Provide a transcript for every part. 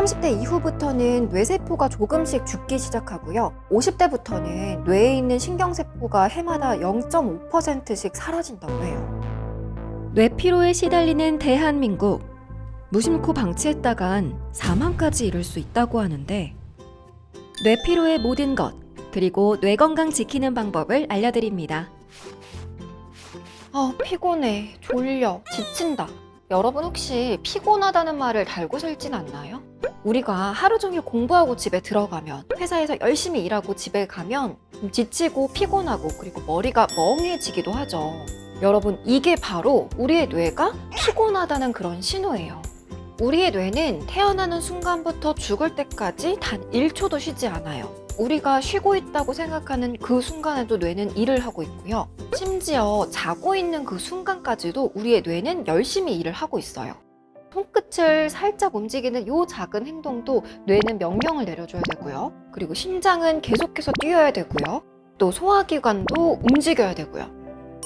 30대 이후부터는 뇌세포가 조금씩 죽기 시작하고요. 50대부터는 뇌에 있는 신경세포가 해마다 0.5%씩 사라진다고 해요. 뇌피로에 시달리는 대한민국. 무심코 방치했다간 사망까지 이를 수 있다고 하는데, 뇌피로의 모든 것, 그리고 뇌 건강 지키는 방법을 알려드립니다. 피곤해, 졸려, 지친다. 여러분 혹시 피곤하다는 말을 달고 살진 않나요? 우리가 하루 종일 공부하고 집에 들어가면, 회사에서 열심히 일하고 집에 가면 좀 지치고 피곤하고 그리고 머리가 멍해지기도 하죠. 여러분, 이게 바로 우리의 뇌가 피곤하다는 그런 신호예요. 우리의 뇌는 태어나는 순간부터 죽을 때까지 단 1초도 쉬지 않아요. 우리가 쉬고 있다고 생각하는 그 순간에도 뇌는 일을 하고 있고요. 심지어 자고 있는 그 순간까지도 우리의 뇌는 열심히 일을 하고 있어요. 손끝을 살짝 움직이는 이 작은 행동도 뇌는 명령을 내려줘야 되고요. 그리고 심장은 계속해서 뛰어야 되고요. 또 소화기관도 움직여야 되고요.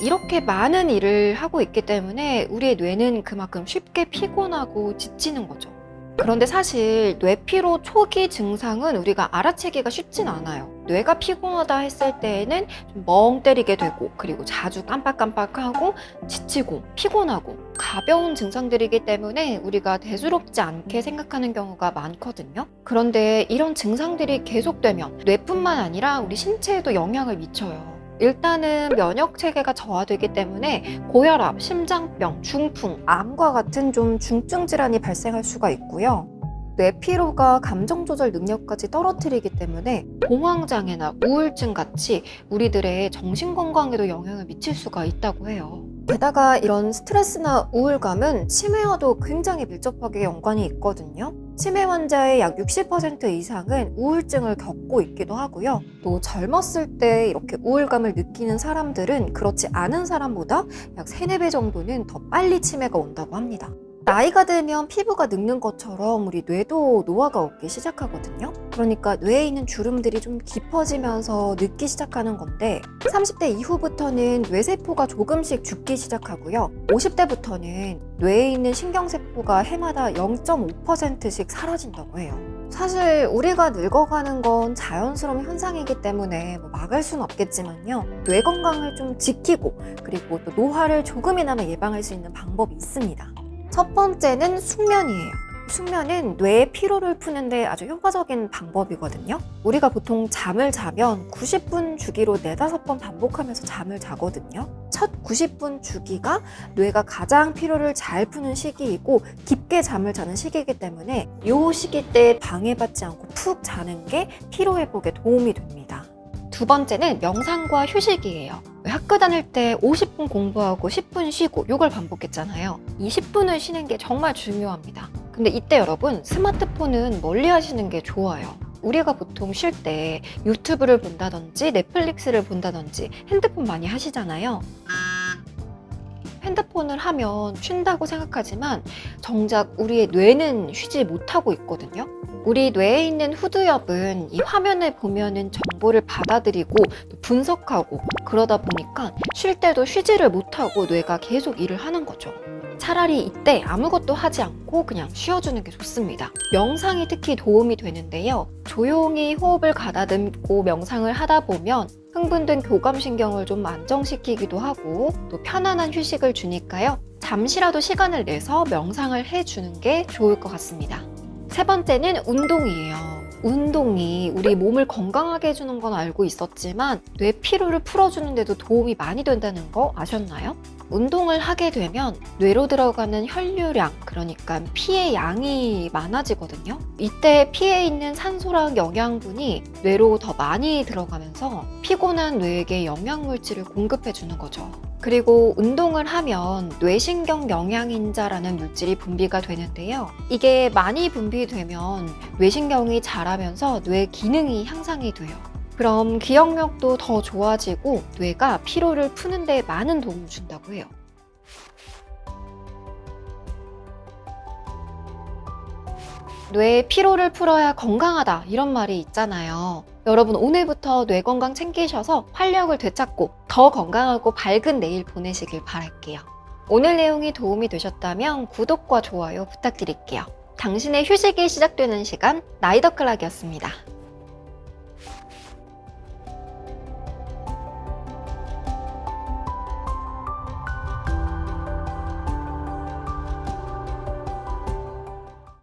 이렇게 많은 일을 하고 있기 때문에 우리의 뇌는 그만큼 쉽게 피곤하고 지치는 거죠. 그런데 사실 뇌피로 초기 증상은 우리가 알아채기가 쉽진 않아요. 뇌가 피곤하다 했을 때에는 좀 멍 때리게 되고, 그리고 자주 깜빡깜빡하고, 지치고, 피곤하고 가벼운 증상들이기 때문에 우리가 대수롭지 않게 생각하는 경우가 많거든요. 그런데 이런 증상들이 계속되면 뇌뿐만 아니라 우리 신체에도 영향을 미쳐요. 일단은 면역체계가 저하되기 때문에 고혈압, 심장병, 중풍, 암과 같은 좀 중증 질환이 발생할 수가 있고요. 뇌피로가 감정조절 능력까지 떨어뜨리기 때문에 공황장애나 우울증 같이 우리들의 정신건강에도 영향을 미칠 수가 있다고 해요. 게다가 이런 스트레스나 우울감은 치매와도 굉장히 밀접하게 연관이 있거든요. 치매 환자의 약 60% 이상은 우울증을 겪고 있기도 하고요. 또 젊었을 때 이렇게 우울감을 느끼는 사람들은 그렇지 않은 사람보다 약 3, 4배 정도는 더 빨리 치매가 온다고 합니다. 나이가 들면 피부가 늙는 것처럼 우리 뇌도 노화가 오기 시작하거든요. 그러니까 뇌에 있는 주름들이 좀 깊어지면서 늙기 시작하는 건데, 30대 이후부터는 뇌세포가 조금씩 죽기 시작하고요. 50대부터는 뇌에 있는 신경세포가 해마다 0.5%씩 사라진다고 해요. 사실 우리가 늙어가는 건 자연스러운 현상이기 때문에 막을 수는 없겠지만요. 뇌 건강을 좀 지키고, 그리고 또 노화를 조금이나마 예방할 수 있는 방법이 있습니다. 첫 번째는 숙면이에요. 숙면은 뇌의 피로를 푸는데 아주 효과적인 방법이거든요. 우리가 보통 잠을 자면 90분 주기로 4-5번 반복하면서 잠을 자거든요. 첫 90분 주기가 뇌가 가장 피로를 잘 푸는 시기이고 깊게 잠을 자는 시기이기 때문에 이 시기 때 방해받지 않고 푹 자는 게 피로 회복에 도움이 됩니다. 두 번째는 명상과 휴식이에요. 학교 다닐 때 50분 공부하고 10분 쉬고 이걸 반복했잖아요. 이 10분을 쉬는 게 정말 중요합니다. 근데 이때 여러분, 스마트폰은 멀리 하시는 게 좋아요. 우리가 보통 쉴 때 유튜브를 본다든지 넷플릭스를 본다든지 핸드폰 많이 하시잖아요. 핸드폰을 하면 쉰다고 생각하지만 정작 우리의 뇌는 쉬지 못하고 있거든요. 우리 뇌에 있는 후두엽은 이 화면을 보면은 정보를 받아들이고 분석하고 그러다 보니까 쉴 때도 쉬지를 못하고 뇌가 계속 일을 하는 거죠. 차라리 이때 아무것도 하지 않고 그냥 쉬어주는 게 좋습니다. 명상이 특히 도움이 되는데요. 조용히 호흡을 가다듬고 명상을 하다 보면 흥분된 교감신경을 좀 안정시키기도 하고 또 편안한 휴식을 주니까요. 잠시라도 시간을 내서 명상을 해주는 게 좋을 것 같습니다. 세 번째는 운동이에요. 운동이 우리 몸을 건강하게 해주는 건 알고 있었지만 뇌 피로를 풀어주는 데도 도움이 많이 된다는 거 아셨나요? 운동을 하게 되면 뇌로 들어가는 혈류량, 그러니까 피의 양이 많아지거든요. 이때 피에 있는 산소랑 영양분이 뇌로 더 많이 들어가면서 피곤한 뇌에게 영양물질을 공급해 주는 거죠. 그리고 운동을 하면 뇌신경 영양인자라는 물질이 분비가 되는데요. 이게 많이 분비되면 뇌신경이 자라면서 뇌 기능이 향상이 돼요. 그럼 기억력도 더 좋아지고 뇌가 피로를 푸는 데 많은 도움을 준다고 해요. 뇌의 피로를 풀어야 건강하다 이런 말이 있잖아요. 여러분, 오늘부터 뇌 건강 챙기셔서 활력을 되찾고 더 건강하고 밝은 내일 보내시길 바랄게요. 오늘 내용이 도움이 되셨다면 구독과 좋아요 부탁드릴게요. 당신의 휴식이 시작되는 시간 나이더 클락이었습니다.